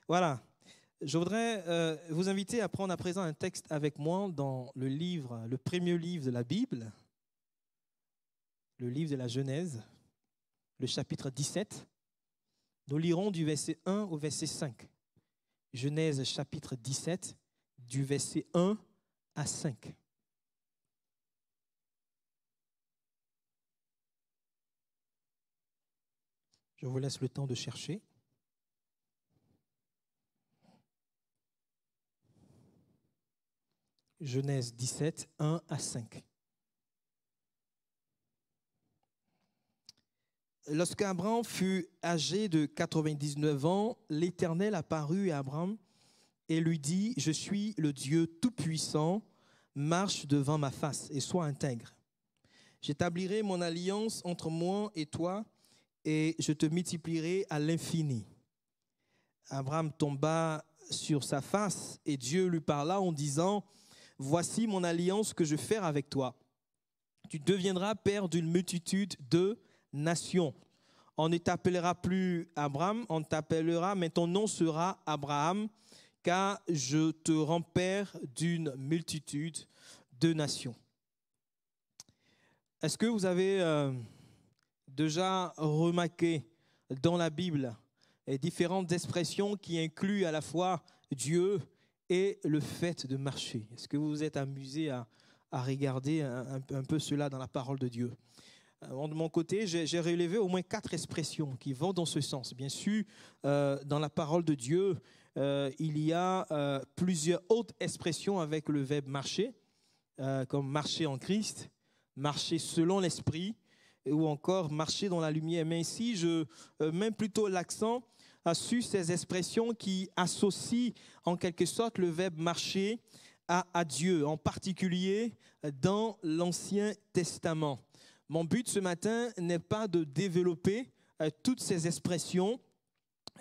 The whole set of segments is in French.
Voilà. Je voudrais vous inviter à prendre à présent un texte avec moi dans le premier livre de la Bible, le livre de la Genèse, le chapitre 17. Nous lirons du verset 1 au verset 5. Genèse chapitre 17, du verset 1 à 5. Je vous laisse le temps de chercher. Genèse 17, 1 à 5. Lorsqu'Abraham fut âgé de 99 ans, l'Éternel apparut à Abraham et lui dit « Je suis le Dieu Tout-Puissant, marche devant ma face et sois intègre. J'établirai mon alliance entre moi et toi et je te multiplierai à l'infini. » Abraham tomba sur sa face et Dieu lui parla en disant « Voici mon alliance que je fais avec toi. Tu deviendras père d'une multitude de nations. On ne t'appellera plus Abraham, on t'appellera, mais ton nom sera Abraham, car je te rends père d'une multitude de nations. » Est-ce que vous avez déjà remarqué dans la Bible différentes expressions qui incluent à la fois Dieu et le fait de marcher? Est-ce que vous vous êtes amusé à regarder un peu cela dans la parole de Dieu? De mon côté, j'ai relevé au moins 4 expressions qui vont dans ce sens. Bien sûr, dans la parole de Dieu, il y a plusieurs autres expressions avec le verbe marcher, comme marcher en Christ, marcher selon l'esprit, ou encore marcher dans la lumière. Mais ici, je mets plutôt l'accent sur ces expressions qui associent en quelque sorte le verbe marcher à Dieu, en particulier dans l'Ancien Testament. Mon but ce matin n'est pas de développer toutes ces expressions.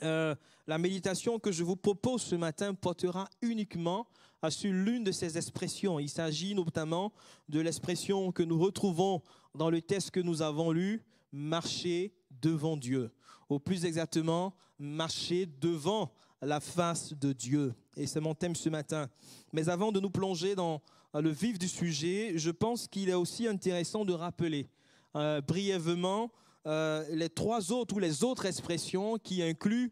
La méditation que je vous propose ce matin portera uniquement sur l'une de ces expressions. Il s'agit notamment de l'expression que nous retrouvons dans le texte que nous avons lu, marcher devant Dieu. Ou plus exactement, marcher devant la face de Dieu. Et c'est mon thème ce matin. Mais avant de nous plonger dans le vif du sujet, je pense qu'il est aussi intéressant de rappeler brièvement les 3 autres ou les autres expressions qui incluent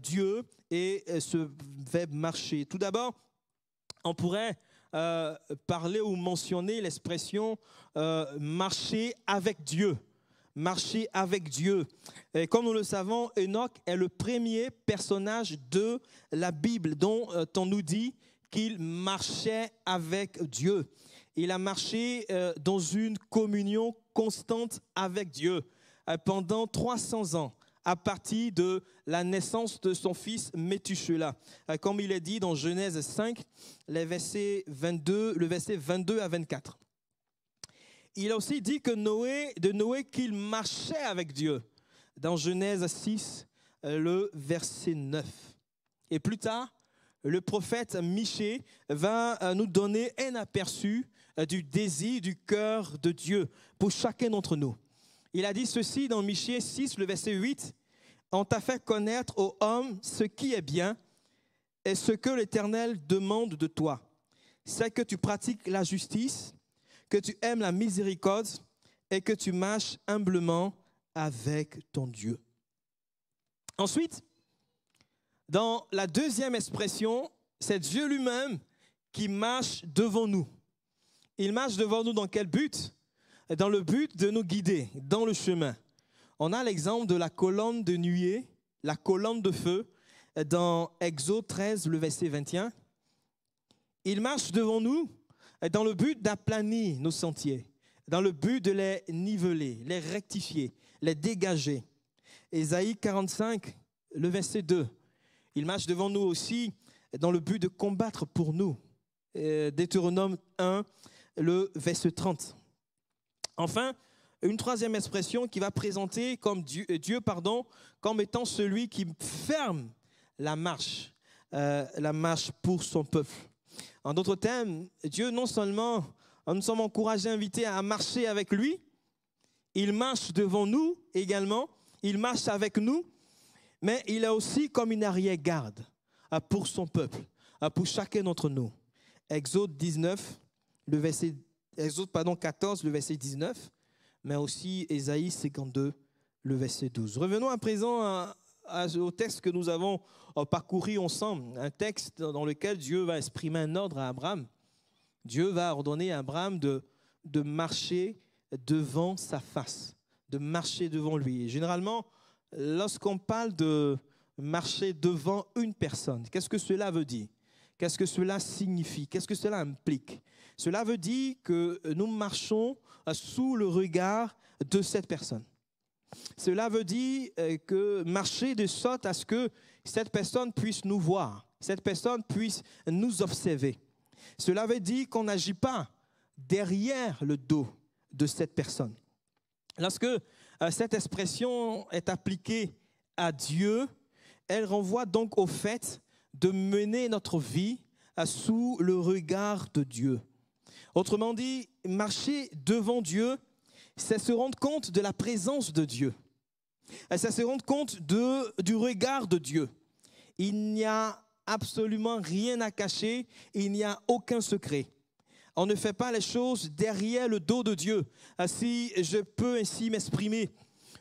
Dieu et ce verbe marcher. Tout d'abord, on pourrait parler ou mentionner l'expression marcher avec Dieu. Marcher avec Dieu. Et comme nous le savons, Enoch est le premier personnage de la Bible dont on nous dit qu'il marchait avec Dieu. Il a marché dans une communion constante avec Dieu pendant 300 ans, à partir de la naissance de son fils Métuséla. Comme il est dit dans Genèse 5, le verset 22 à 24. Il a aussi dit de Noé qu'il marchait avec Dieu, dans Genèse 6, le verset 9. Et plus tard, le prophète Michée va nous donner un aperçu du désir du cœur de Dieu pour chacun d'entre nous. Il a dit ceci dans Michée 6, le verset 8. « On t'a fait connaître, ô homme, ce qui est bien et ce que l'Éternel demande de toi. C'est que tu pratiques la justice, que tu aimes la miséricorde et que tu marches humblement avec ton Dieu. » Ensuite, dans la deuxième expression, c'est Dieu lui-même qui marche devant nous. Il marche devant nous dans quel but? Dans le but de nous guider dans le chemin. On a l'exemple de la colonne de nuée, la colonne de feu, dans Exode 13, le verset 21. Il marche devant nous dans le but d'aplanir nos sentiers, dans le but de les niveler, les rectifier, les dégager. Ésaïe 45, le verset 2. Il marche devant nous aussi dans le but de combattre pour nous. Deutéronome 1, le verset 30. Enfin, une troisième expression qui va présenter comme Dieu comme étant celui qui ferme la marche pour son peuple. En d'autres termes, Dieu non seulement nous sommes encouragés, invités à marcher avec lui, il marche devant nous également, il marche avec nous, mais il a aussi comme une arrière-garde pour son peuple, pour chacun d'entre nous. Exode 14, le verset 19, mais aussi Ésaïe 52, le verset 12. Revenons à présent au texte que nous avons parcouru ensemble, un texte dans lequel Dieu va exprimer un ordre à Abraham. Dieu va ordonner à Abraham de marcher devant sa face, de marcher devant lui. Et généralement, lorsqu'on parle de marcher devant une personne, qu'est-ce que cela veut dire? Qu'est-ce que cela signifie? Qu'est-ce que cela implique? Cela veut dire que nous marchons sous le regard de cette personne. Cela veut dire que marcher de sorte à ce que cette personne puisse nous voir, cette personne puisse nous observer. Cela veut dire qu'on n'agit pas derrière le dos de cette personne. Lorsque cette expression est appliquée à Dieu, elle renvoie donc au fait de mener notre vie sous le regard de Dieu. Autrement dit, marcher devant Dieu, c'est se rendre compte de la présence de Dieu. C'est se rendre compte du regard de Dieu. Il n'y a absolument rien à cacher, il n'y a aucun secret. On ne fait pas les choses derrière le dos de Dieu. Si je peux ainsi m'exprimer,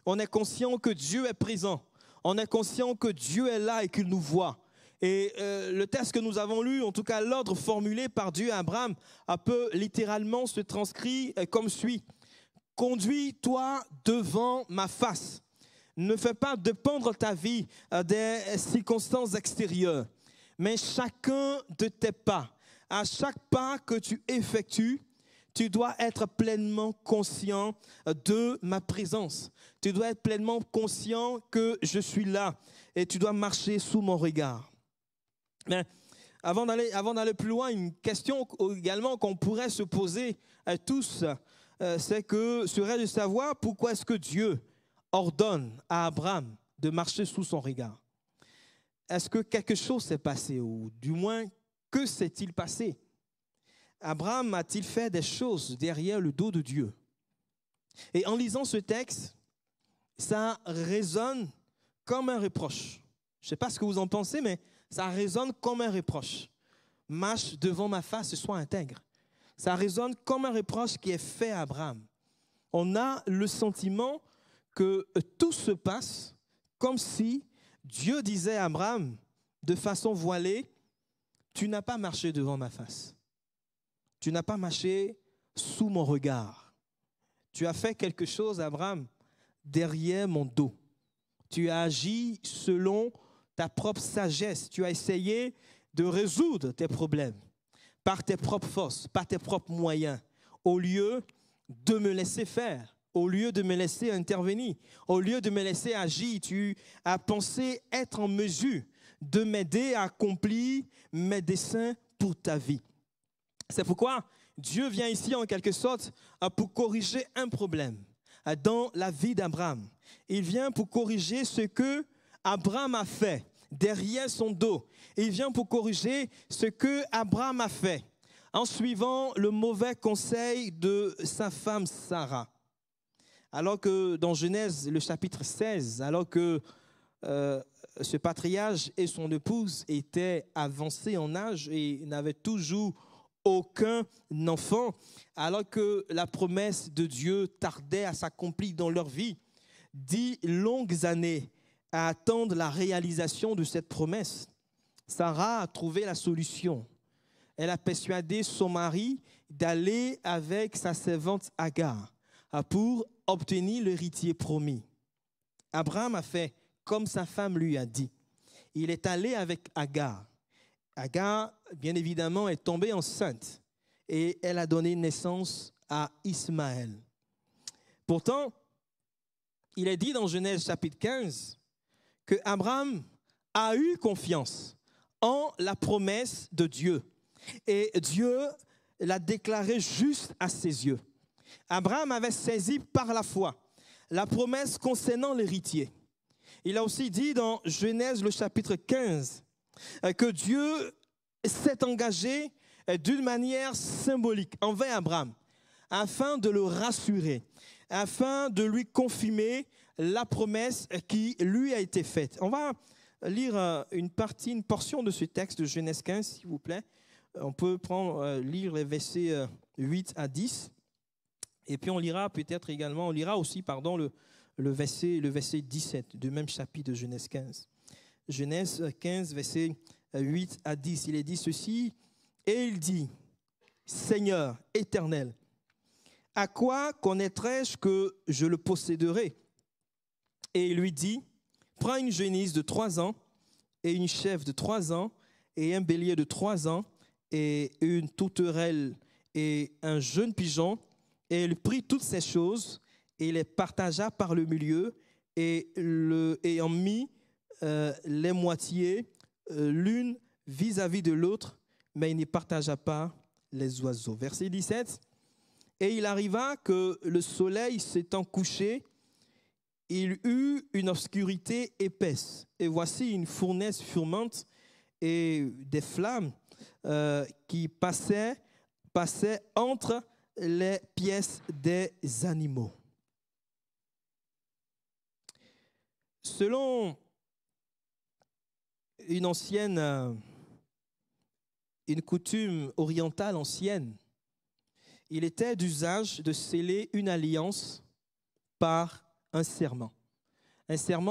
on est conscient que Dieu est présent. On est conscient que Dieu est là et qu'il nous voit. Et le texte que nous avons lu, en tout cas l'ordre formulé par Dieu à Abraham, peut littéralement se transcrire comme suit. « Conduis-toi devant ma face. Ne fais pas dépendre ta vie des circonstances extérieures, mais chacun de tes pas, à chaque pas que tu effectues, tu dois être pleinement conscient de ma présence. Tu dois être pleinement conscient que je suis là et tu dois marcher sous mon regard. » Mais avant d'aller plus loin, une question également qu'on pourrait se poser à tous, serait de savoir pourquoi est-ce que Dieu ordonne à Abraham de marcher sous son regard. Est-ce que quelque chose s'est passé, ou du moins, que s'est-il passé? Abraham a-t-il fait des choses derrière le dos de Dieu? Et en lisant ce texte, ça résonne comme un reproche. Je ne sais pas ce que vous en pensez, mais ça résonne comme un reproche. Marche devant ma face, sois intègre. Ça résonne comme un reproche qui est fait à Abraham. On a le sentiment que tout se passe comme si Dieu disait à Abraham de façon voilée, tu n'as pas marché devant ma face. Tu n'as pas marché sous mon regard. Tu as fait quelque chose, Abraham, derrière mon dos. Tu as agi selon ta propre sagesse. Tu as essayé de résoudre tes problèmes par tes propres forces, par tes propres moyens, au lieu de me laisser faire, au lieu de me laisser intervenir, au lieu de me laisser agir. Tu as pensé être en mesure de m'aider à accomplir mes desseins pour ta vie. C'est pourquoi Dieu vient ici en quelque sorte pour corriger un problème dans la vie d'Abraham. Il vient pour corriger ce que Abraham a fait derrière son dos. Il vient pour corriger ce que Abraham a fait en suivant le mauvais conseil de sa femme Sarah. Alors que dans Genèse, le chapitre 16, alors que ce patriarche et son épouse étaient avancés en âge et n'avaient toujours aucun enfant, alors que la promesse de Dieu tardait à s'accomplir dans leur vie, 10 longues années à attendre la réalisation de cette promesse, Sarah a trouvé la solution. Elle a persuadé son mari d'aller avec sa servante Agar pour obtenir l'héritier promis. Abraham a fait comme sa femme lui a dit. Il est allé avec Agar. Agar, bien évidemment, est tombée enceinte et elle a donné naissance à Ismaël. Pourtant, il est dit dans Genèse chapitre 15 que Abraham a eu confiance en la promesse de Dieu et Dieu l'a déclarée juste à ses yeux. Abraham avait saisi par la foi la promesse concernant l'héritier. Il a aussi dit dans Genèse le chapitre 15 que Dieu s'est engagé d'une manière symbolique envers Abraham afin de le rassurer, afin de lui confirmer la promesse qui lui a été faite. On va lire une portion de ce texte de Genèse 15, s'il vous plaît. On peut lire les versets 8 à 10. Et puis on lira aussi le verset 17 du même chapitre de Genèse 15. Genèse 15, versets 8 à 10. Il est dit ceci, et il dit, Seigneur éternel, à quoi connaîtrai-je que je le posséderai? Et il lui dit, prends une génisse de 3 ans, et une chèvre de 3 ans, et un bélier de 3 ans, et une tourterelle, et un jeune pigeon. Et il prit toutes ces choses, et les partagea par le milieu, et en mit les moitiés, l'une vis-à-vis de l'autre, mais il ne partagea pas les oiseaux. Verset 17. Et il arriva que le soleil s'étant couché, il eut une obscurité épaisse. Et voici une fournaise fumante et des flammes qui passaient entre les pièces des animaux. Selon une coutume orientale ancienne, il était d'usage de sceller une alliance par un serment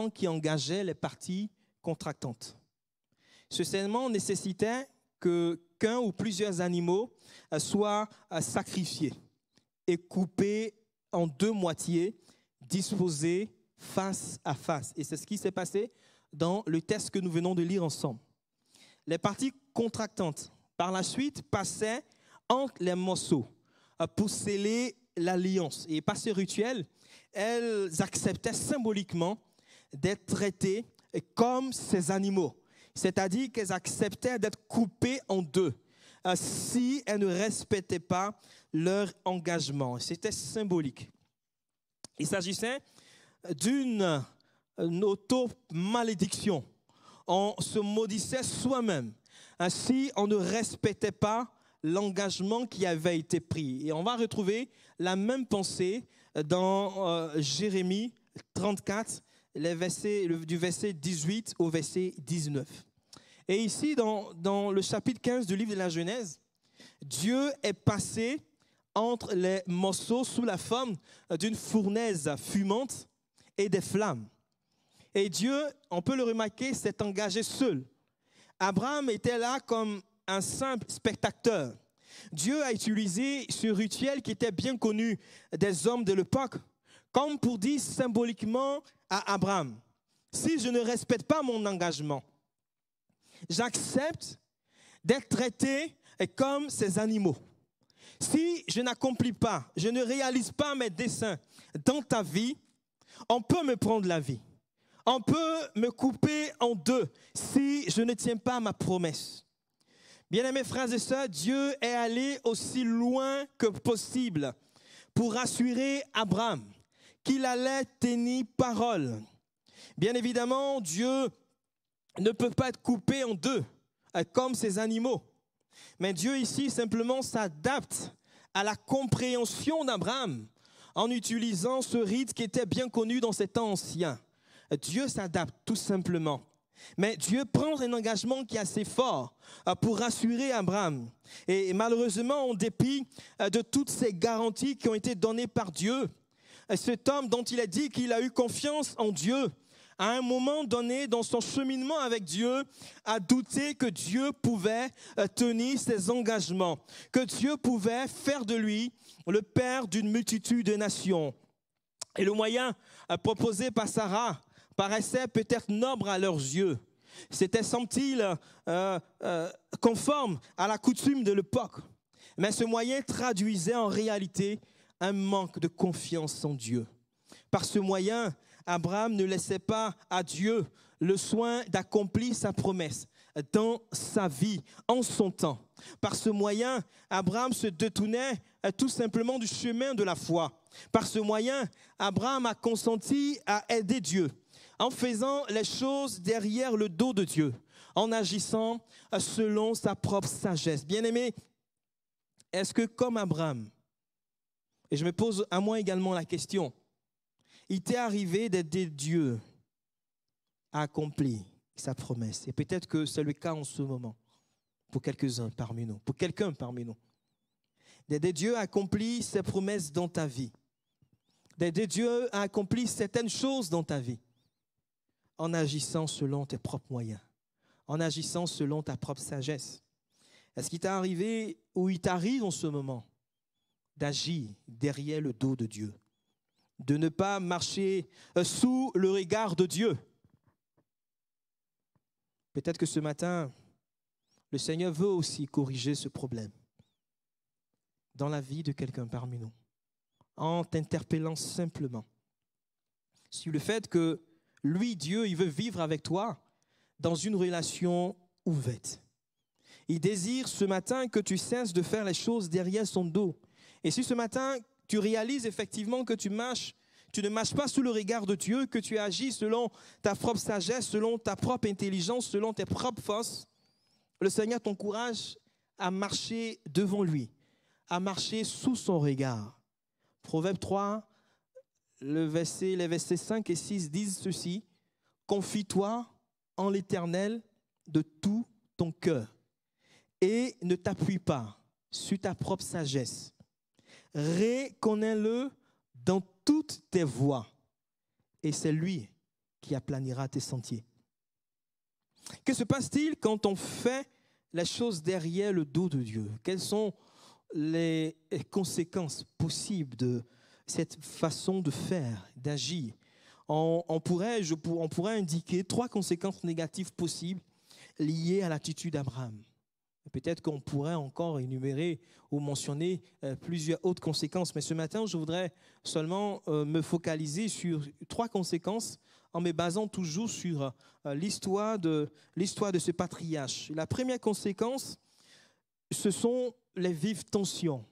qui engageait les parties contractantes. Ce serment nécessitait qu'un ou plusieurs animaux soient sacrifiés et coupés en 2 moitiés, disposés face à face. Et c'est ce qui s'est passé dans le texte que nous venons de lire ensemble. Les parties contractantes, par la suite, passaient entre les morceaux pour sceller l'alliance. Et par ce rituel, elles acceptaient symboliquement d'être traitées comme ces animaux. C'est-à-dire qu'elles acceptaient d'être coupées en 2 si elles ne respectaient pas leur engagement. C'était symbolique. Il s'agissait d'une auto-malédiction. On se maudissait soi-même si on ne respectait pas l'engagement qui avait été pris. Et on va retrouver la même pensée dans Jérémie 34, du verset 18 au verset 19. Et ici, dans le chapitre 15 du livre de la Genèse, Dieu est passé entre les morceaux sous la forme d'une fournaise fumante et des flammes. Et Dieu, on peut le remarquer, s'est engagé seul. Abraham était là comme un simple spectateur. Dieu a utilisé ce rituel qui était bien connu des hommes de l'époque, comme pour dire symboliquement à Abraham, si je ne respecte pas mon engagement, j'accepte d'être traité comme ces animaux. Si je n'accomplis pas, je ne réalise pas mes desseins dans ta vie, on peut me prendre la vie. On peut me couper en 2 si je ne tiens pas ma promesse. Bien-aimés frères et sœurs, Dieu est allé aussi loin que possible pour rassurer Abraham qu'il allait tenir parole. Bien évidemment, Dieu ne peut pas être coupé en 2 comme ces animaux. Mais Dieu ici simplement s'adapte à la compréhension d'Abraham en utilisant ce rite qui était bien connu dans ces temps anciens. Dieu s'adapte tout simplement. Mais Dieu prend un engagement qui est assez fort pour rassurer Abraham. Et malheureusement, en dépit de toutes ces garanties qui ont été données par Dieu, cet homme dont il a dit qu'il a eu confiance en Dieu, à un moment donné dans son cheminement avec Dieu, a douté que Dieu pouvait tenir ses engagements, que Dieu pouvait faire de lui le père d'une multitude de nations. Et le moyen proposé par Sarah paraissait peut-être noble à leurs yeux. C'était, semble-t-il, conforme à la coutume de l'époque. Mais ce moyen traduisait en réalité un manque de confiance en Dieu. Par ce moyen, Abraham ne laissait pas à Dieu le soin d'accomplir sa promesse dans sa vie, en son temps. Par ce moyen, Abraham se détournait tout simplement du chemin de la foi. Par ce moyen, Abraham a consenti à aider Dieu en faisant les choses derrière le dos de Dieu, en agissant selon sa propre sagesse. Bien-aimé, est-ce que comme Abraham, et je me pose à moi également la question, il t'est arrivé d'aider Dieu à accomplir sa promesse. Et peut-être que c'est le cas en ce moment pour quelques-uns parmi nous, pour quelqu'un parmi nous. D'aider Dieu à accomplir ses promesses dans ta vie. D'aider Dieu à accomplir certaines choses dans ta vie en agissant selon tes propres moyens, en agissant selon ta propre sagesse. Est-ce qu'il t'est arrivé ou il t'arrive en ce moment d'agir derrière le dos de Dieu, de ne pas marcher sous le regard de Dieu? Peut-être que ce matin, le Seigneur veut aussi corriger ce problème dans la vie de quelqu'un parmi nous, en t'interpellant simplement sur le fait que lui, Dieu, il veut vivre avec toi dans une relation ouverte. Il désire ce matin que tu cesses de faire les choses derrière son dos. Et si ce matin, tu réalises effectivement que tu ne marches pas sous le regard de Dieu, que tu agis selon ta propre sagesse, selon ta propre intelligence, selon tes propres forces, le Seigneur t'encourage à marcher devant lui, à marcher sous son regard. Proverbe 3, les versets 5 et 6 disent ceci: « Confie-toi en l'Éternel de tout ton cœur et ne t'appuie pas sur ta propre sagesse. Reconnais-le dans toutes tes voies et c'est lui qui aplanira tes sentiers. » Que se passe-t-il quand on fait les choses derrière le dos de Dieu? Quelles sont les conséquences possibles de cette façon de faire, d'agir? On pourrait indiquer 3 conséquences négatives possibles liées à l'attitude d'Abraham. Peut-être qu'on pourrait encore énumérer ou mentionner plusieurs autres conséquences, mais ce matin, je voudrais seulement me focaliser sur 3 conséquences en me basant toujours sur l'histoire de ce patriarche. La première conséquence, ce sont les vives tensions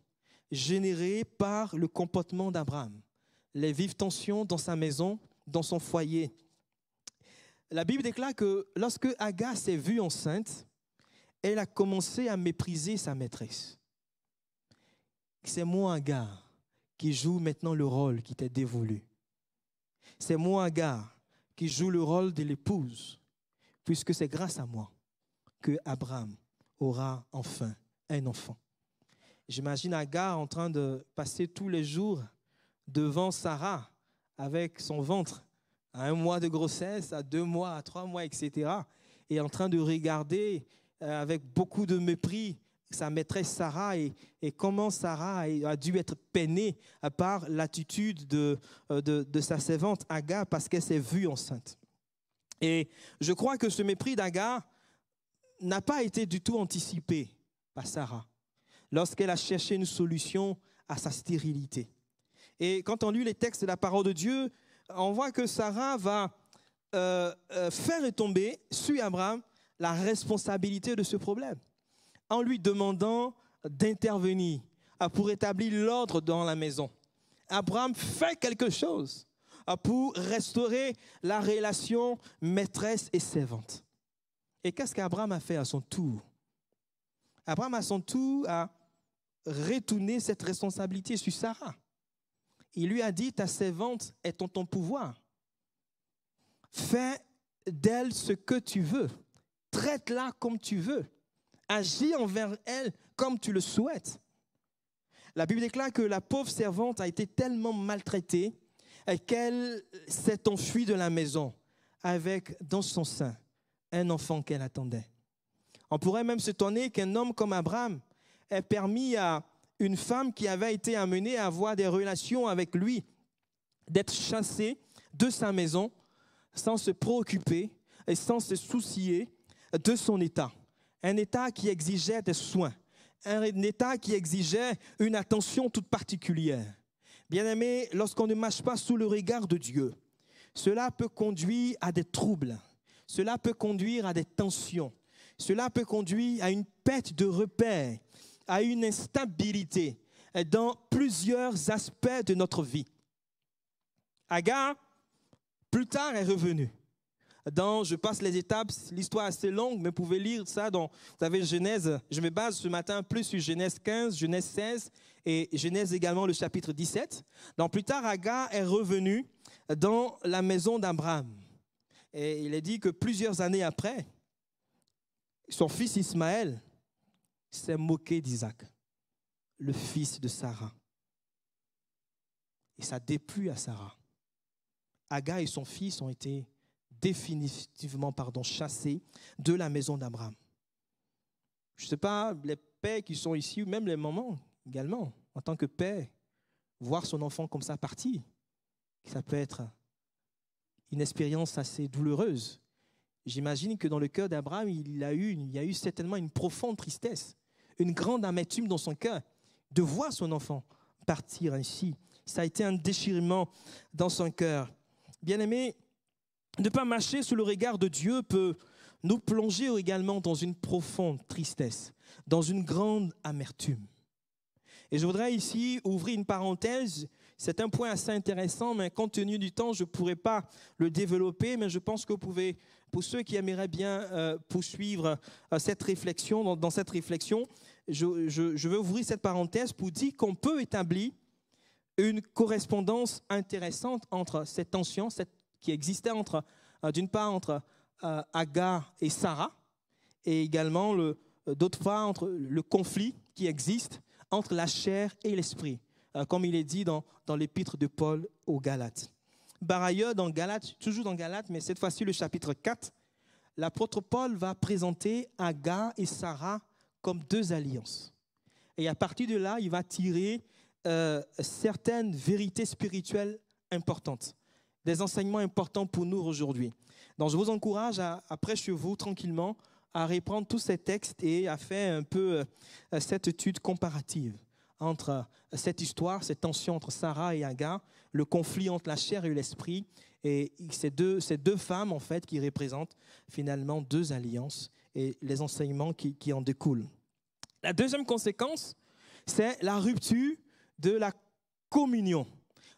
générées par le comportement d'Abraham, les vives tensions dans sa maison, dans son foyer. La Bible déclare que lorsque Agar s'est vue enceinte, elle a commencé à mépriser sa maîtresse. C'est moi, Agar, qui joue maintenant le rôle qui t'est dévolu. C'est moi, Agar, qui joue le rôle de l'épouse, puisque c'est grâce à moi que Abraham aura enfin un enfant. J'imagine Agar en train de passer tous les jours devant Sarah avec son ventre à 1 mois de grossesse, à 2 mois, à 3 mois, etc. Et en train de regarder avec beaucoup de mépris sa maîtresse Sarah et comment Sarah a dû être peinée par l'attitude de sa servante Agar parce qu'elle s'est vue enceinte. Et je crois que ce mépris d'Agar n'a pas été du tout anticipé par Sarah lorsqu'elle a cherché une solution à sa stérilité. Et quand on lit les textes de la parole de Dieu, on voit que Sarah va faire retomber sur Abraham la responsabilité de ce problème, en lui demandant d'intervenir pour établir l'ordre dans la maison. Abraham fait quelque chose pour restaurer la relation maîtresse et servante. Et qu'est-ce qu'Abraham a fait à son tour? Abraham, à son tour, a retourné cette responsabilité sur Sarah. Il lui a dit: ta servante est en ton pouvoir. Fais d'elle ce que tu veux. Traite-la comme tu veux. Agis envers elle comme tu le souhaites. La Bible déclare que la pauvre servante a été tellement maltraitée qu'elle s'est enfuie de la maison avec dans son sein un enfant qu'elle attendait. On pourrait même s'étonner qu'un homme comme Abraham ait permis à une femme qui avait été amenée à avoir des relations avec lui d'être chassée de sa maison sans se préoccuper et sans se soucier de son état. Un état qui exigeait des soins, un état qui exigeait une attention toute particulière. Bien-aimés, lorsqu'on ne marche pas sous le regard de Dieu, cela peut conduire à des troubles, cela peut conduire à des tensions, cela peut conduire à une perte de repères, à une instabilité dans plusieurs aspects de notre vie. Agar, plus tard, est revenue. je passe les étapes, l'histoire est assez longue, mais vous pouvez lire ça vous avez Genèse, je me base ce matin plus sur Genèse 15, Genèse 16 et Genèse également le chapitre 17. Donc plus tard, Agar est revenue dans la maison d'Abraham. Et il est dit que plusieurs années après, son fils Ismaël s'est moqué d'Isaac, le fils de Sarah. Et ça déplut à Sarah. Agar et son fils ont été définitivement chassés de la maison d'Abraham. Je ne sais pas, les pères qui sont ici, ou même les mamans également, en tant que père, voir son enfant comme ça partir, ça peut être une expérience assez douloureuse. J'imagine que dans le cœur d'Abraham, il y a eu certainement une profonde tristesse, une grande amertume dans son cœur de voir son enfant partir ainsi. Ça a été un déchirement dans son cœur. Bien-aimés, ne pas marcher sous le regard de Dieu peut nous plonger également dans une profonde tristesse, dans une grande amertume. Et je voudrais ici ouvrir une parenthèse. C'est un point assez intéressant, mais compte tenu du temps, je ne pourrais pas le développer, mais je pense que vous pouvez, pour ceux qui aimeraient bien poursuivre cette réflexion, dans cette réflexion, je veux ouvrir cette parenthèse pour dire qu'on peut établir une correspondance intéressante entre cette tension qui existait d'une part entre Agar et Sarah, et également d'autre part entre le conflit qui existe entre la chair et l'esprit, comme il est dit dans l'épître de Paul aux Galates. Par ailleurs, toujours dans Galates, mais cette fois-ci le chapitre 4, l'apôtre Paul va présenter Agar et Sarah comme deux alliances. Et à partir de là, il va tirer certaines vérités spirituelles importantes, des enseignements importants pour nous aujourd'hui. Donc je vous encourage après chez vous, tranquillement, à reprendre tous ces textes et à faire un peu cette étude comparative entre cette histoire, cette tension entre Sarah et Agar, le conflit entre la chair et l'esprit, et ces deux femmes, en fait, qui représentent finalement deux alliances et les enseignements qui en découlent. La deuxième conséquence, c'est la rupture de la communion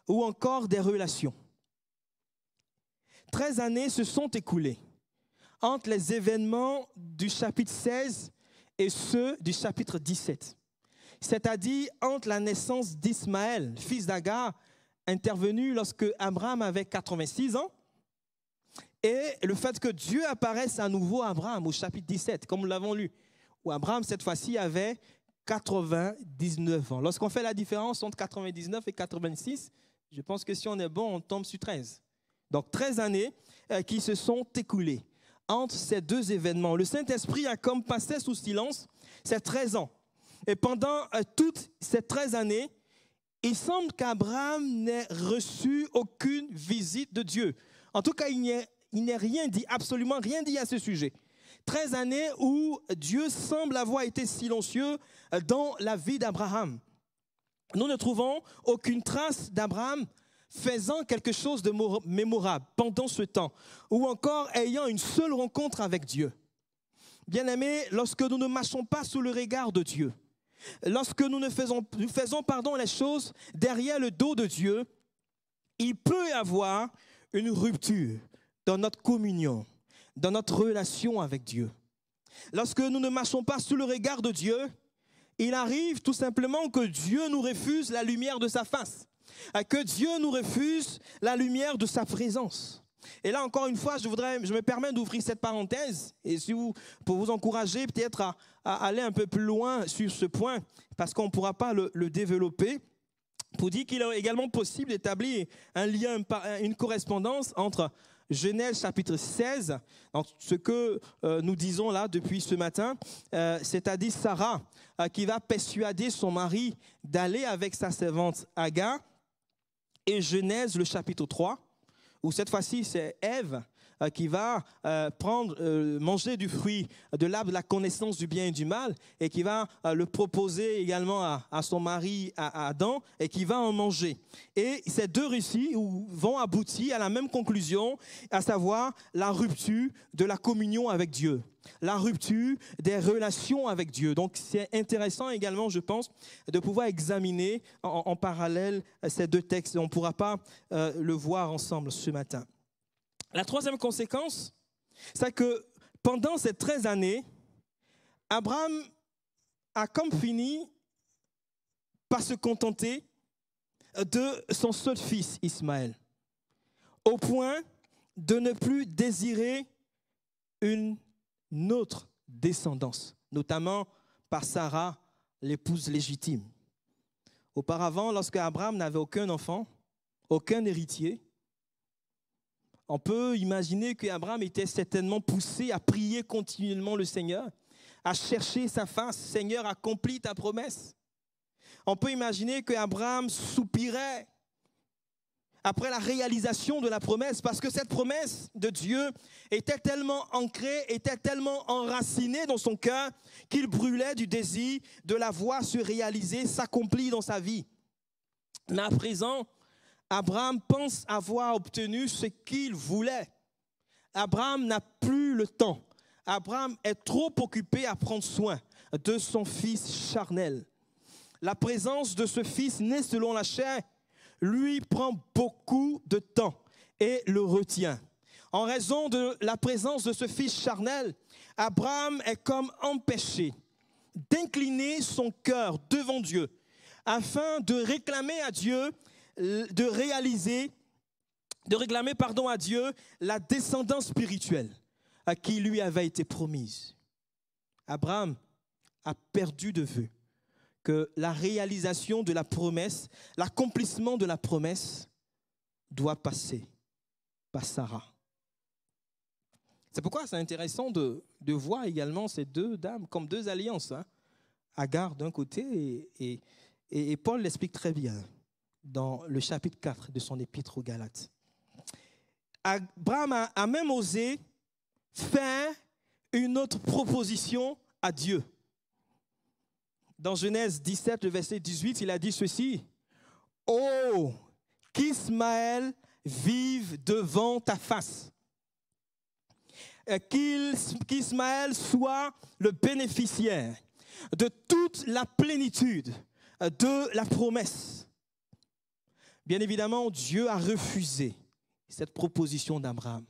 ou encore des relations. 13 années se sont écoulées entre les événements du chapitre 16 et ceux du chapitre 17. C'est-à-dire entre la naissance d'Ismaël, fils d'Agar, intervenu lorsque Abraham avait 86 ans, et le fait que Dieu apparaisse à nouveau à Abraham au chapitre 17, comme nous l'avons lu, où Abraham, cette fois-ci, avait 99 ans. Lorsqu'on fait la différence entre 99 et 86, je pense que si on est bon, on tombe sur 13. Donc 13 années qui se sont écoulées entre ces deux événements. Le Saint-Esprit a comme passé sous silence ces 13 ans. Et pendant toutes ces 13 années, il semble qu'Abraham n'ait reçu aucune visite de Dieu. En tout cas, il n'est rien dit, absolument rien dit à ce sujet. 13 années où Dieu semble avoir été silencieux dans la vie d'Abraham. Nous ne trouvons aucune trace d'Abraham faisant quelque chose de mémorable pendant ce temps, ou encore ayant une seule rencontre avec Dieu. Bien-aimés, lorsque nous ne marchons pas sous le regard de Dieu, lorsque nous faisons les choses derrière le dos de Dieu, il peut y avoir une rupture dans notre communion, dans notre relation avec Dieu. Lorsque nous ne marchons pas sous le regard de Dieu, il arrive tout simplement que Dieu nous refuse la lumière de sa face, que Dieu nous refuse la lumière de sa présence. Et là, encore une fois, je me permets d'ouvrir cette parenthèse, et pour vous encourager peut-être à aller un peu plus loin sur ce point, parce qu'on ne pourra pas le développer, pour dire qu'il est également possible d'établir un lien, une correspondance entre Genèse chapitre 16, donc ce que nous disons là depuis ce matin, c'est-à-dire Sarah qui va persuader son mari d'aller avec sa servante Agar, et Genèse le chapitre 3, où cette fois-ci c'est Ève qui va manger du fruit de l'arbre de la connaissance du bien et du mal, et qui va le proposer également à son mari, à Adam, et qui va en manger. Et ces deux récits vont aboutir à la même conclusion, à savoir la rupture de la communion avec Dieu, la rupture des relations avec Dieu. Donc c'est intéressant également, je pense, de pouvoir examiner en parallèle ces deux textes. On ne pourra pas le voir ensemble ce matin. La troisième conséquence, c'est que pendant ces 13 années, Abraham a comme fini par se contenter de son seul fils, Ismaël, au point de ne plus désirer une autre descendance, notamment par Sarah, l'épouse légitime. Auparavant, lorsque Abraham n'avait aucun enfant, aucun héritier, on peut imaginer qu'Abraham était certainement poussé à prier continuellement le Seigneur, à chercher sa face. Seigneur, accomplis ta promesse. On peut imaginer qu'Abraham soupirait après la réalisation de la promesse, parce que cette promesse de Dieu était tellement ancrée, était tellement enracinée dans son cœur qu'il brûlait du désir de la voir se réaliser, s'accomplir dans sa vie. Mais à présent, Abraham pense avoir obtenu ce qu'il voulait. Abraham n'a plus le temps. Abraham est trop occupé à prendre soin de son fils charnel. La présence de ce fils né selon la chair lui prend beaucoup de temps et le retient. En raison de la présence de ce fils charnel, Abraham est comme empêché d'incliner son cœur devant Dieu afin de réclamer à Dieu, de réclamer à Dieu la descendance spirituelle qui lui avait été promise. Abraham a perdu de vue que la réalisation de la promesse, l'accomplissement de la promesse doit passer par Sarah. C'est pourquoi c'est intéressant de voir également ces deux dames comme deux alliances. Agar d'un côté et Paul l'explique très bien dans le chapitre 4 de son épître aux Galates. Abraham a même osé faire une autre proposition à Dieu. Dans Genèse 17, le verset 18, il a dit ceci. « Oh, qu'Ismaël vive devant ta face. Qu'Ismaël soit le bénéficiaire de toute la plénitude de la promesse. » Bien évidemment, Dieu a refusé cette proposition d'Abraham.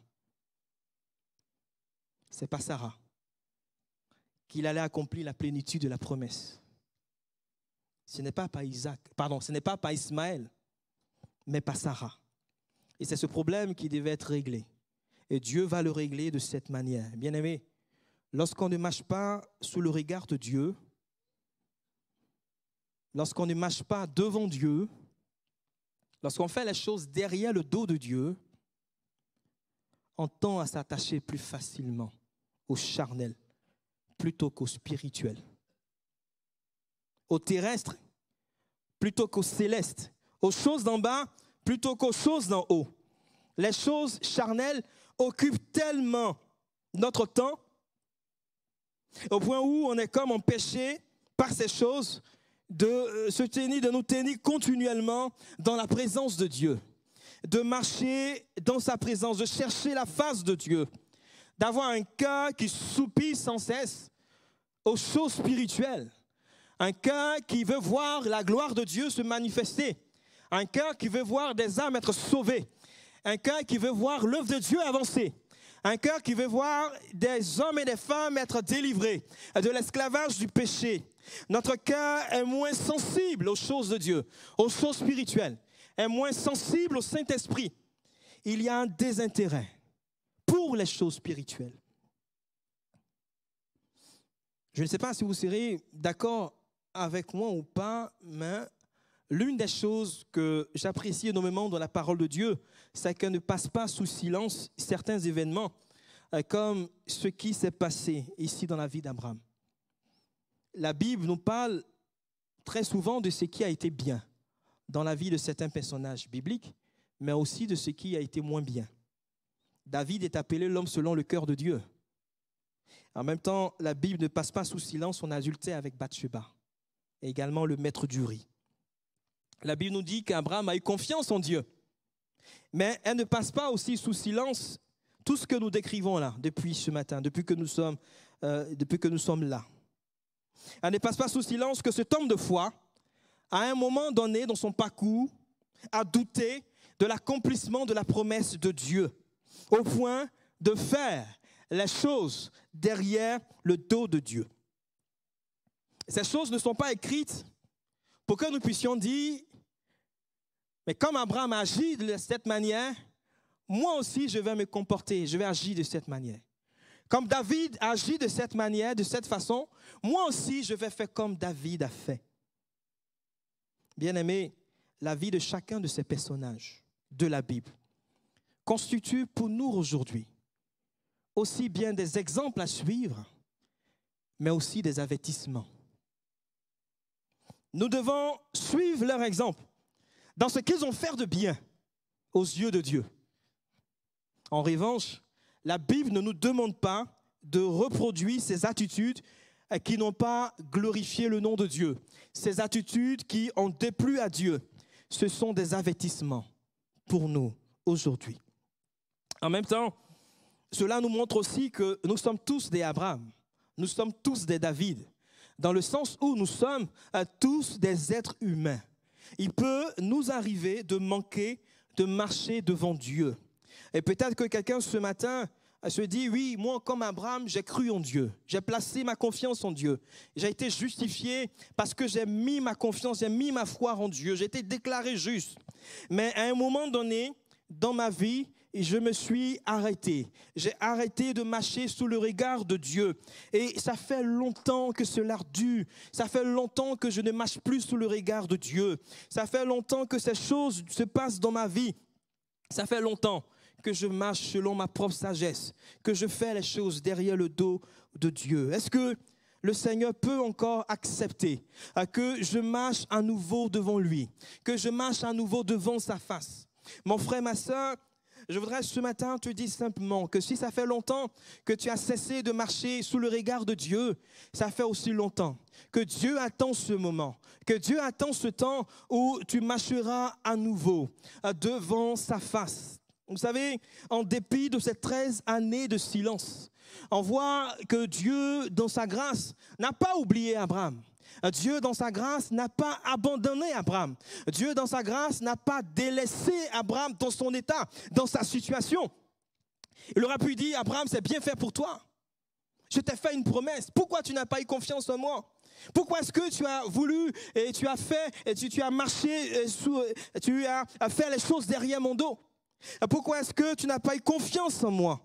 C'est pas Sarah qu'il allait accomplir la plénitude de la promesse. Ce n'est pas par Ismaël, mais par Sarah. Et c'est ce problème qui devait être réglé. Et Dieu va le régler de cette manière. Bien-aimés, lorsqu'on ne marche pas sous le regard de Dieu, lorsqu'on ne marche pas devant Dieu, lorsqu'on fait les choses derrière le dos de Dieu, on tend à s'attacher plus facilement au charnel plutôt qu'au spirituel, au terrestre plutôt qu'au céleste, aux choses d'en bas plutôt qu'aux choses d'en haut. Les choses charnelles occupent tellement notre temps au point où on est comme empêché par ces choses de nous tenir continuellement dans la présence de Dieu, de marcher dans sa présence, de chercher la face de Dieu, d'avoir un cœur qui soupire sans cesse aux choses spirituelles, un cœur qui veut voir la gloire de Dieu se manifester, un cœur qui veut voir des âmes être sauvées, un cœur qui veut voir l'œuvre de Dieu avancer, un cœur qui veut voir des hommes et des femmes être délivrés de l'esclavage du péché. Notre cœur est moins sensible aux choses de Dieu, aux choses spirituelles, est moins sensible au Saint-Esprit. Il y a un désintérêt pour les choses spirituelles. Je ne sais pas si vous serez d'accord avec moi ou pas, mais l'une des choses que j'apprécie énormément dans la parole de Dieu, c'est qu'elle ne passe pas sous silence certains événements, comme ce qui s'est passé ici dans la vie d'Abraham. La Bible nous parle très souvent de ce qui a été bien dans la vie de certains personnages bibliques, mais aussi de ce qui a été moins bien. David est appelé l'homme selon le cœur de Dieu. En même temps, la Bible ne passe pas sous silence son adultère avec Bathsheba, et également le maître du riz. La Bible nous dit qu'Abraham a eu confiance en Dieu, mais elle ne passe pas aussi sous silence tout ce que nous décrivons là, depuis ce matin, depuis que nous sommes là. Elle ne passe pas sous silence que cet homme de foi, à un moment donné dans son parcours, a douté de l'accomplissement de la promesse de Dieu. au point de faire les choses derrière le dos de Dieu. Ces choses ne sont pas écrites pour que nous puissions dire, mais comme Abraham agit de cette manière, moi aussi je vais me comporter, je vais agir de cette manière. Comme David agit de cette manière, de cette façon, moi aussi je vais faire comme David a fait. Bien-aimés, la vie de chacun de ces personnages de la Bible constitue pour nous aujourd'hui aussi bien des exemples à suivre, mais aussi des avertissements. Nous devons suivre leur exemple dans ce qu'ils ont fait de bien aux yeux de Dieu. En revanche, la Bible ne nous demande pas de reproduire ces attitudes qui n'ont pas glorifié le nom de Dieu, ces attitudes qui ont déplu à Dieu. Ce sont des avertissements pour nous aujourd'hui. En même temps, cela nous montre aussi que nous sommes tous des Abraham, nous sommes tous des David, dans le sens où nous sommes tous des êtres humains. Il peut nous arriver de manquer de marcher devant Dieu. Et peut-être que quelqu'un ce matin se dit, oui, moi comme Abraham, j'ai cru en Dieu. J'ai placé ma confiance en Dieu. J'ai été justifié parce que j'ai mis ma confiance, j'ai mis ma foi en Dieu. J'ai été déclaré juste. Mais à un moment donné, dans ma vie, je me suis arrêté. J'ai arrêté de marcher sous le regard de Dieu. Et ça fait longtemps que cela dure. Ça fait longtemps que je ne marche plus sous le regard de Dieu. Ça fait longtemps que ces choses se passent dans ma vie. Ça fait longtemps que je marche selon ma propre sagesse, que je fais les choses derrière le dos de Dieu. Est-ce que le Seigneur peut encore accepter que je marche à nouveau devant lui, que je marche à nouveau devant sa face? Mon frère, ma soeur, je voudrais ce matin te dire simplement que si ça fait longtemps que tu as cessé de marcher sous le regard de Dieu, ça fait aussi longtemps que Dieu attend ce moment, que Dieu attend ce temps où tu marcheras à nouveau devant sa face. Vous savez, en dépit de ces 13 années de silence, on voit que Dieu, dans sa grâce, n'a pas oublié Abraham. Dieu, dans sa grâce, n'a pas abandonné Abraham. Dieu, dans sa grâce, n'a pas délaissé Abraham dans son état, dans sa situation. Il aurait pu dire, Abraham, c'est bien fait pour toi. Je t'ai fait une promesse. Pourquoi tu n'as pas eu confiance en moi? Pourquoi est-ce que tu as voulu et tu as fait, et tu as marché, tu as fait les choses derrière mon dos? Pourquoi est-ce que tu n'as pas eu confiance en moi?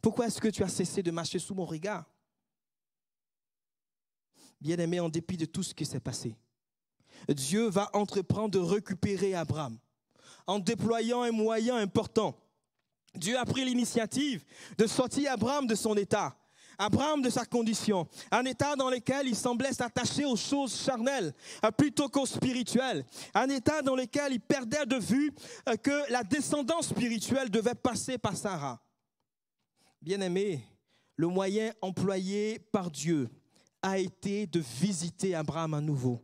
Pourquoi est-ce que tu as cessé de marcher sous mon regard? Bien-aimé, en dépit de tout ce qui s'est passé, Dieu va entreprendre de récupérer Abraham en déployant un moyen important. Dieu a pris l'initiative de sortir Abraham de son état, Abraham de sa condition, un état dans lequel il semblait s'attacher aux choses charnelles plutôt qu'aux spirituelles, un état dans lequel il perdait de vue que la descendance spirituelle devait passer par Sarah. Bien-aimé, le moyen employé par Dieu a été de visiter Abraham à nouveau.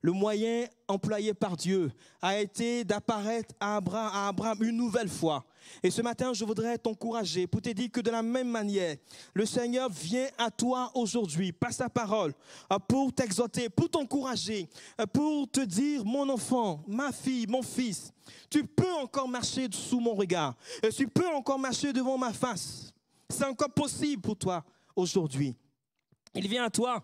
Le moyen employé par Dieu a été d'apparaître à Abraham une nouvelle fois. Et ce matin, je voudrais t'encourager pour te dire que de la même manière, le Seigneur vient à toi aujourd'hui par sa parole pour t'exhorter, pour t'encourager, pour te dire, mon enfant, ma fille, mon fils, tu peux encore marcher sous mon regard. Tu peux encore marcher devant ma face. C'est encore possible pour toi aujourd'hui. Il vient à toi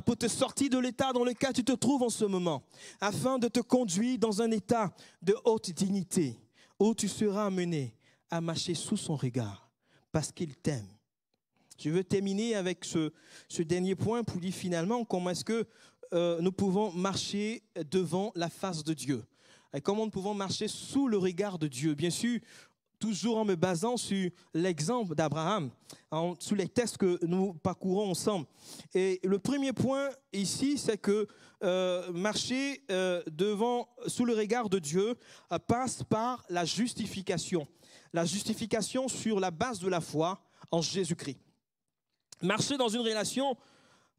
pour te sortir de l'état dans lequel tu te trouves en ce moment, afin de te conduire dans un état de haute dignité, où tu seras amené à marcher sous son regard, parce qu'il t'aime. Je veux terminer avec ce dernier point pour dire finalement comment est-ce que nous pouvons marcher devant la face de Dieu. Et comment nous pouvons marcher sous le regard de Dieu. Bien sûr, toujours en me basant sur l'exemple d'Abraham, sur les textes que nous parcourons ensemble. Et le premier point ici, c'est que marcher sous le regard de Dieu passe par la justification. La justification sur la base de la foi en Jésus-Christ. Marcher dans une relation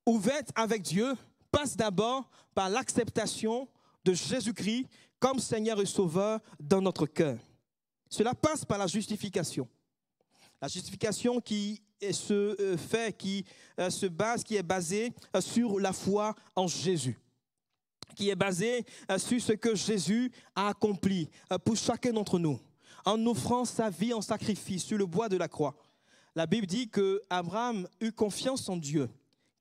ouverte avec Dieu passe d'abord par l'acceptation de Jésus-Christ comme Seigneur et Sauveur dans notre cœur. Cela passe par la justification. La justification qui est basée sur la foi en Jésus. Qui est basée sur ce que Jésus a accompli pour chacun d'entre nous. en offrant sa vie en sacrifice sur le bois de la croix. La Bible dit qu'Abraham eut confiance en Dieu,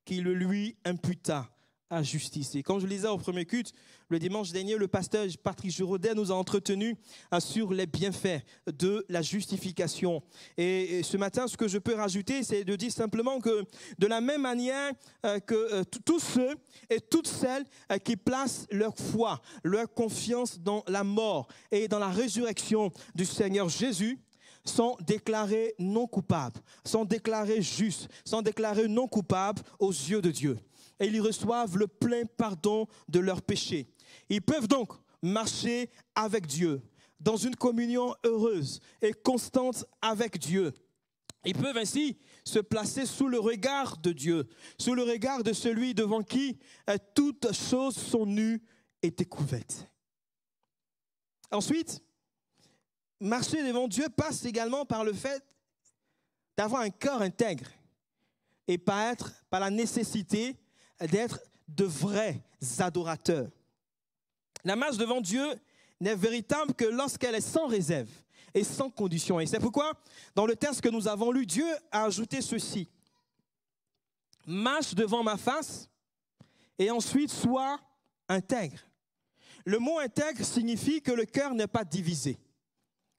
qu'il le lui imputa à justice. Et comme je le disais au premier culte, le dimanche dernier, le pasteur Patrick Giraudet nous a entretenu sur les bienfaits de la justification. Et ce matin, ce que je peux rajouter, c'est de dire simplement que de la même manière que tous ceux et toutes celles qui placent leur foi, leur confiance dans la mort et dans la résurrection du Seigneur Jésus, sont déclarés non coupables, sont déclarés justes, sont déclarés non coupables aux yeux de Dieu. Et ils reçoivent le plein pardon de leurs péchés. Ils peuvent donc marcher avec Dieu, dans une communion heureuse et constante avec Dieu. Ils peuvent ainsi se placer sous le regard de Dieu, sous le regard de celui devant qui toutes choses sont nues et découvertes. Ensuite, marcher devant Dieu passe également par le fait d'avoir un cœur intègre et par la nécessité d'être de vrais adorateurs. La marche devant Dieu n'est véritable que lorsqu'elle est sans réserve et sans condition. Et c'est pourquoi, dans le texte que nous avons lu, Dieu a ajouté ceci. Marche devant ma face et ensuite sois intègre. Le mot intègre signifie que le cœur n'est pas divisé.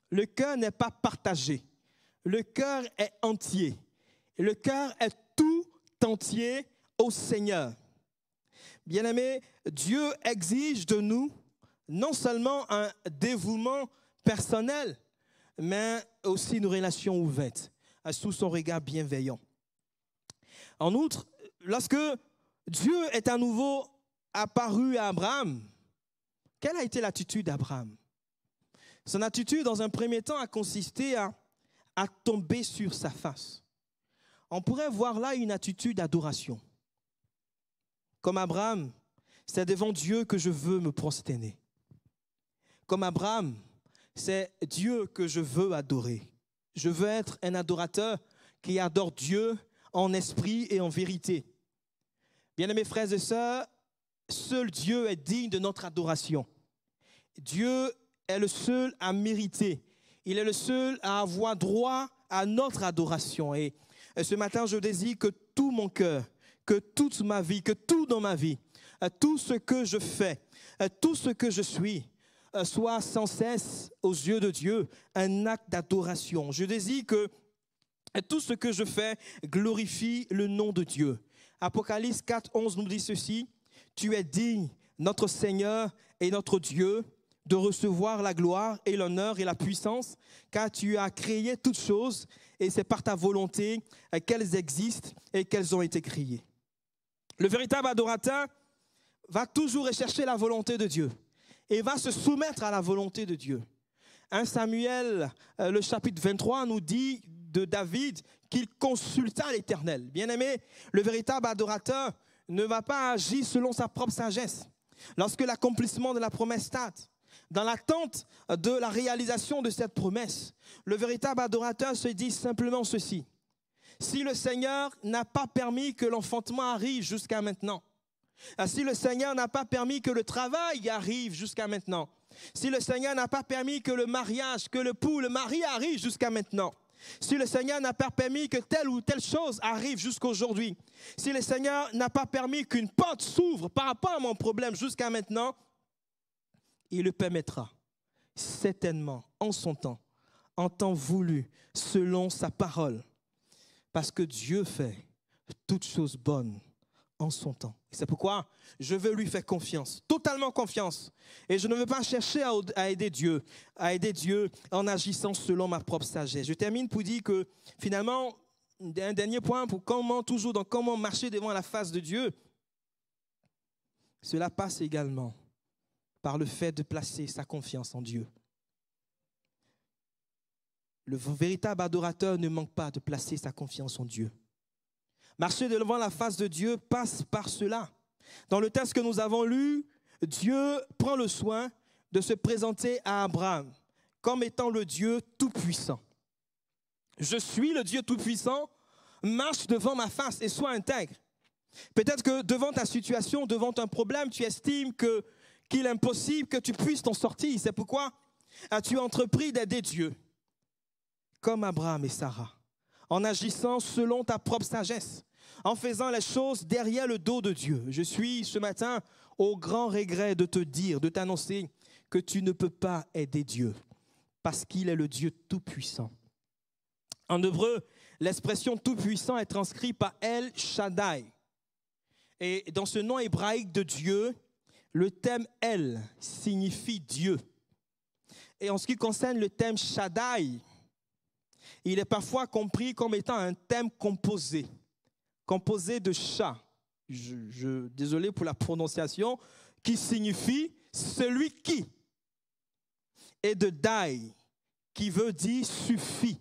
Le cœur n'est pas partagé. Le cœur est entier. Le cœur est tout entier au Seigneur. Bien-aimés, Dieu exige de nous non seulement un dévouement personnel, mais aussi une relation ouverte, sous son regard bienveillant. En outre, lorsque Dieu est à nouveau apparu à Abraham, quelle a été l'attitude d'Abraham? Son attitude, dans un premier temps, a consisté à tomber sur sa face. On pourrait voir là une attitude d'adoration. Comme Abraham, c'est devant Dieu que je veux me prosterner. Comme Abraham, c'est Dieu que je veux adorer. Je veux être un adorateur qui adore Dieu en esprit et en vérité. Bien-aimés frères et sœurs, seul Dieu est digne de notre adoration. Dieu est le seul à mériter. Il est le seul à avoir droit à notre adoration. Et ce matin, je désire que tout mon cœur, que toute ma vie, que tout dans ma vie, tout ce que je fais, tout ce que je suis, soit sans cesse aux yeux de Dieu un acte d'adoration. Je désire que tout ce que je fais glorifie le nom de Dieu. Apocalypse 4:11 nous dit ceci. Tu es digne, notre Seigneur et notre Dieu, de recevoir la gloire et l'honneur et la puissance, car tu as créé toutes choses et c'est par ta volonté qu'elles existent et qu'elles ont été créées. Le véritable adorateur va toujours rechercher la volonté de Dieu et va se soumettre à la volonté de Dieu. 1 Samuel, le chapitre 23, nous dit de David qu'il consulta l'Éternel. Bien-aimé, le véritable adorateur ne va pas agir selon sa propre sagesse. Lorsque l'accomplissement de la promesse tarde, dans l'attente de la réalisation de cette promesse, le véritable adorateur se dit simplement ceci. Si le Seigneur n'a pas permis que l'enfantement arrive jusqu'à maintenant, si le Seigneur n'a pas permis que le travail arrive jusqu'à maintenant, si le Seigneur n'a pas permis que le mariage, que le mari arrive jusqu'à maintenant, si le Seigneur n'a pas permis que telle ou telle chose arrive jusqu'à aujourd'hui, si le Seigneur n'a pas permis qu'une porte s'ouvre par rapport à mon problème jusqu'à maintenant, il le permettra certainement en son temps, en temps voulu, selon sa parole. Parce que Dieu fait toutes choses bonnes en son temps. C'est pourquoi je veux lui faire confiance, totalement confiance. Et je ne veux pas chercher à aider Dieu en agissant selon ma propre sagesse. Je termine pour dire que finalement, un dernier point pour comment marcher devant la face de Dieu, cela passe également par le fait de placer sa confiance en Dieu. Le véritable adorateur ne manque pas de placer sa confiance en Dieu. Marcher devant la face de Dieu passe par cela. Dans le texte que nous avons lu, Dieu prend le soin de se présenter à Abraham comme étant le Dieu tout-puissant. Je suis le Dieu tout-puissant, marche devant ma face et sois intègre. Peut-être que devant ta situation, devant un problème, tu estimes qu'il est impossible que tu puisses t'en sortir. C'est pourquoi as-tu entrepris d'aider Dieu, comme Abraham et Sarah, en agissant selon ta propre sagesse, en faisant les choses derrière le dos de Dieu? Je suis ce matin au grand regret de te dire, de t'annoncer que tu ne peux pas aider Dieu parce qu'il est le Dieu tout-puissant. En hébreu, l'expression tout-puissant est transcrite par El Shaddai. Et dans ce nom hébraïque de Dieu, le thème El signifie Dieu. Et en ce qui concerne le thème Shaddai, il est parfois compris comme étant un thème composé de Sha, désolé pour la prononciation, qui signifie celui qui, et de Dai, qui veut dire suffit.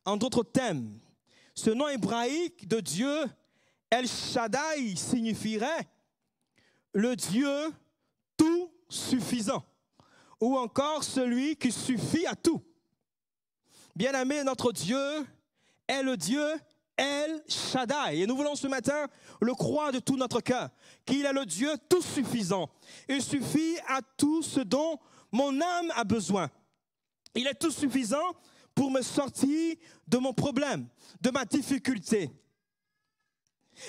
En d'autres termes, ce nom hébraïque de Dieu, El Shaddai, signifierait le Dieu tout suffisant, ou encore celui qui suffit à tout. Bien-aimé, notre Dieu est le Dieu El Shaddai. Et nous voulons ce matin le croire de tout notre cœur, qu'il est le Dieu tout suffisant. Il suffit à tout ce dont mon âme a besoin. Il est tout suffisant pour me sortir de mon problème, de ma difficulté.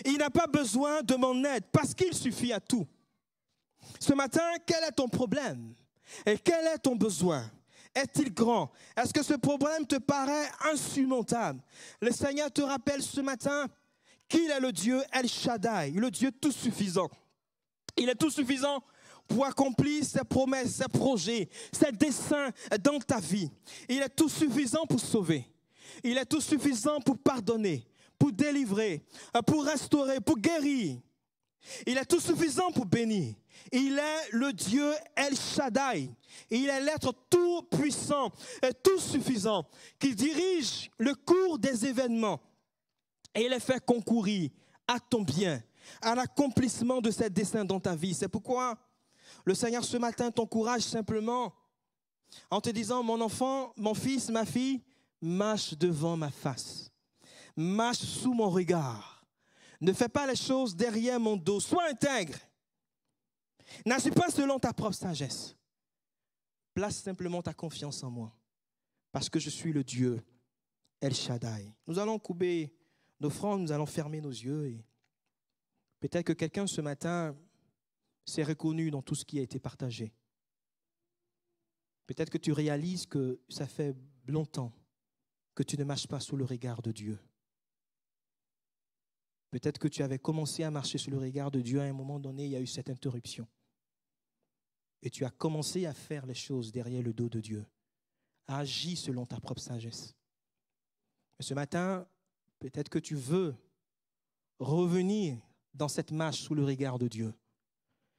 Il n'a pas besoin de mon aide parce qu'il suffit à tout. Ce matin, quel est ton problème? Et quel est ton besoin? Est-il grand? Est-ce que ce problème te paraît insurmontable? Le Seigneur te rappelle ce matin qu'il est le Dieu El Shaddai, le Dieu tout suffisant. Il est tout suffisant pour accomplir ses promesses, ses projets, ses desseins dans ta vie. Il est tout suffisant pour sauver. Il est tout suffisant pour pardonner, pour délivrer, pour restaurer, pour guérir. Il est tout suffisant pour bénir. Il est le Dieu El Shaddai. Il est l'être tout puissant et tout suffisant qui dirige le cours des événements et il les fait concourir à ton bien, à l'accomplissement de ses desseins dans ta vie. C'est pourquoi le Seigneur ce matin t'encourage simplement en te disant: mon enfant, mon fils, ma fille, marche devant ma face, marche sous mon regard. Ne fais pas les choses derrière mon dos. Sois intègre. N'agis pas selon ta propre sagesse. Place simplement ta confiance en moi. Parce que je suis le Dieu El Shaddai. Nous allons couper nos fronts, nous allons fermer nos yeux. Et peut-être que quelqu'un ce matin s'est reconnu dans tout ce qui a été partagé. Peut-être que tu réalises que ça fait longtemps que tu ne marches pas sous le regard de Dieu. Peut-être que tu avais commencé à marcher sous le regard de Dieu à un moment donné, il y a eu cette interruption. Et tu as commencé à faire les choses derrière le dos de Dieu, à agir selon ta propre sagesse. Mais ce matin, peut-être que tu veux revenir dans cette marche sous le regard de Dieu.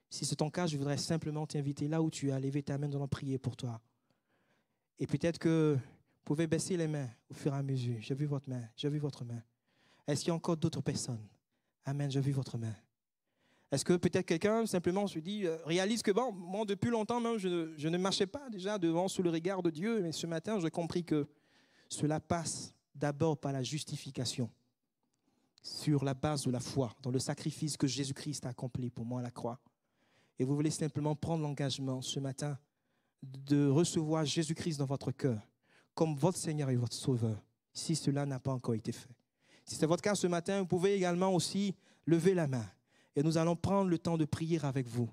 Si c'est ton cas, je voudrais simplement t'inviter là où tu es à lever ta main, nous allons prier pour toi. Et peut-être que vous pouvez baisser les mains au fur et à mesure. J'ai vu votre main, j'ai vu votre main. Est-ce qu'il y a encore d'autres personnes? Amen, j'ai vu votre main. Est-ce que peut-être quelqu'un simplement se dit, réalise que bon, moi depuis longtemps même, je ne marchais pas déjà devant sous le regard de Dieu, mais ce matin j'ai compris que cela passe d'abord par la justification, sur la base de la foi, dans le sacrifice que Jésus-Christ a accompli pour moi à la croix. Et vous voulez simplement prendre l'engagement ce matin de recevoir Jésus-Christ dans votre cœur comme votre Seigneur et votre Sauveur, si cela n'a pas encore été fait. Si c'est votre cas ce matin, vous pouvez également aussi lever la main. Et nous allons prendre le temps de prier avec vous.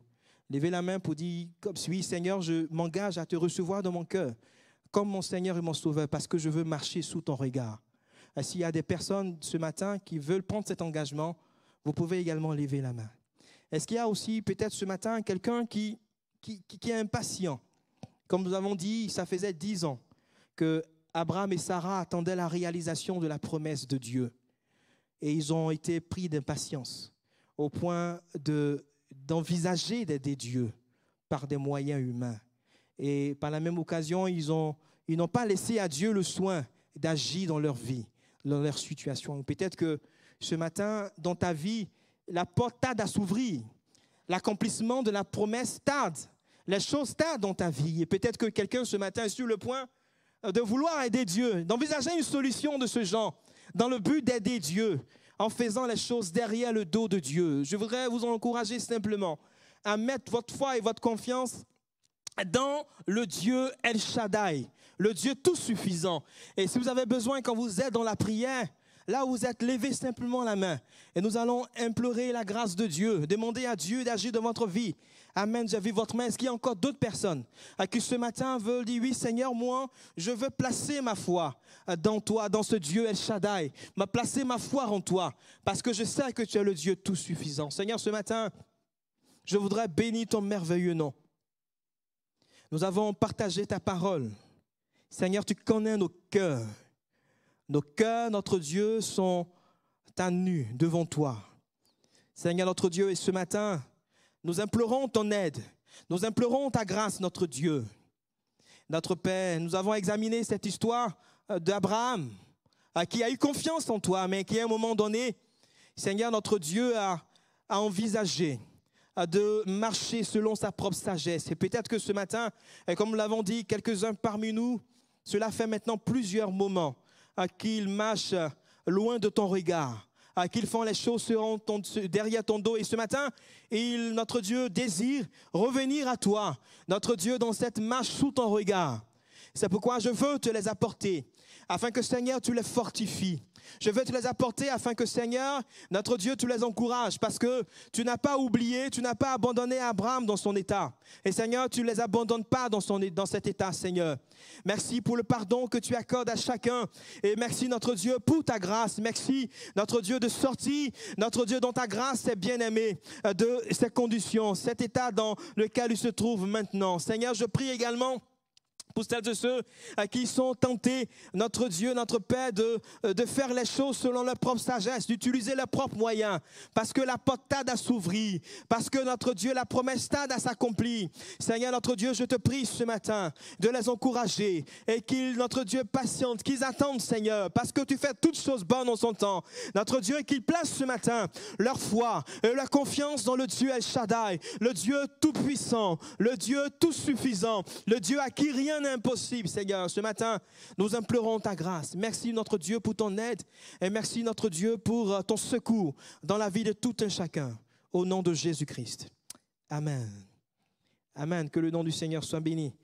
Levez la main pour dire, comme oui, Seigneur, je m'engage à te recevoir dans mon cœur, comme mon Seigneur et mon Sauveur, parce que je veux marcher sous ton regard. Et s'il y a des personnes ce matin qui veulent prendre cet engagement, vous pouvez également lever la main. Est-ce qu'il y a aussi peut-être ce matin quelqu'un qui est impatient? Comme nous avons dit, ça faisait 10 ans que Abraham et Sarah attendaient la réalisation de la promesse de Dieu. Et ils ont été pris d'impatience au point d'envisager d'aider Dieu par des moyens humains. Et par la même occasion, ils n'ont pas laissé à Dieu le soin d'agir dans leur vie, dans leur situation. Peut-être que ce matin, dans ta vie, la porte tarde à s'ouvrir. L'accomplissement de la promesse tarde. Les choses tardent dans ta vie. Et peut-être que quelqu'un ce matin est sur le point de vouloir aider Dieu, d'envisager une solution de ce genre, dans le but d'aider Dieu, en faisant les choses derrière le dos de Dieu. Je voudrais vous encourager simplement à mettre votre foi et votre confiance dans le Dieu El Shaddai, le Dieu tout suffisant. Et si vous avez besoin, quand vous êtes dans la prière, là où vous êtes, levez simplement la main. Et nous allons implorer la grâce de Dieu, demander à Dieu d'agir dans votre vie. Amen, j'ai vu votre main. Est-ce qu'il y a encore d'autres personnes qui ce matin veulent dire, oui Seigneur, moi, je veux placer ma foi dans toi, dans ce Dieu El Shaddai, me placer ma foi en toi, parce que je sais que tu es le Dieu tout suffisant. Seigneur, ce matin, je voudrais bénir ton merveilleux nom. Nous avons partagé ta parole. Seigneur, tu connais nos cœurs. Nos cœurs, notre Dieu, sont à nu devant toi. Seigneur, notre Dieu, et ce matin, nous implorons ton aide. Nous implorons ta grâce, notre Dieu. Notre Père, nous avons examiné cette histoire d'Abraham, qui a eu confiance en toi, mais qui à un moment donné, Seigneur, notre Dieu, a envisagé de marcher selon sa propre sagesse. Et peut-être que ce matin, comme nous l'avons dit, quelques-uns parmi nous, cela fait maintenant plusieurs moments qu'ils marchent loin de ton regard, qu'ils font les choses derrière ton dos. Et ce matin, notre Dieu désire revenir à toi, notre Dieu, dans cette marche sous ton regard. C'est pourquoi je veux te les apporter, afin que Seigneur, tu les fortifies. Je veux te les apporter afin que Seigneur, notre Dieu, tu les encourages, parce que tu n'as pas oublié, tu n'as pas abandonné Abraham dans son état. Et Seigneur, tu ne les abandonnes pas dans cet état, Seigneur. Merci pour le pardon que tu accordes à chacun. Et merci, notre Dieu, pour ta grâce. Merci, notre Dieu, de sortie, notre Dieu, dont ta grâce est bien-aimée de ces conditions, cet état dans lequel il se trouve maintenant. Seigneur, je prie également pour celles et ceux qui sont tentés, notre Dieu, notre Père, de faire les choses selon leur propre sagesse, d'utiliser leurs propres moyens, parce que la porte tarde à s'ouvrir, parce que notre Dieu, la promesse tarde à s'accomplir. Seigneur, notre Dieu, je te prie ce matin de les encourager et qu'ils, notre Dieu, patientent, qu'ils attendent, Seigneur, parce que tu fais toutes choses bonnes en son temps. Notre Dieu, qu'ils placent ce matin leur foi et leur confiance dans le Dieu El Shaddai, le Dieu tout-puissant, le Dieu tout-suffisant, le Dieu à qui rien n'est impossible, Seigneur. Ce matin, nous implorons ta grâce. Merci, notre Dieu, pour ton aide et merci, notre Dieu, pour ton secours dans la vie de tout un chacun. Au nom de Jésus-Christ. Amen. Amen. Que le nom du Seigneur soit béni.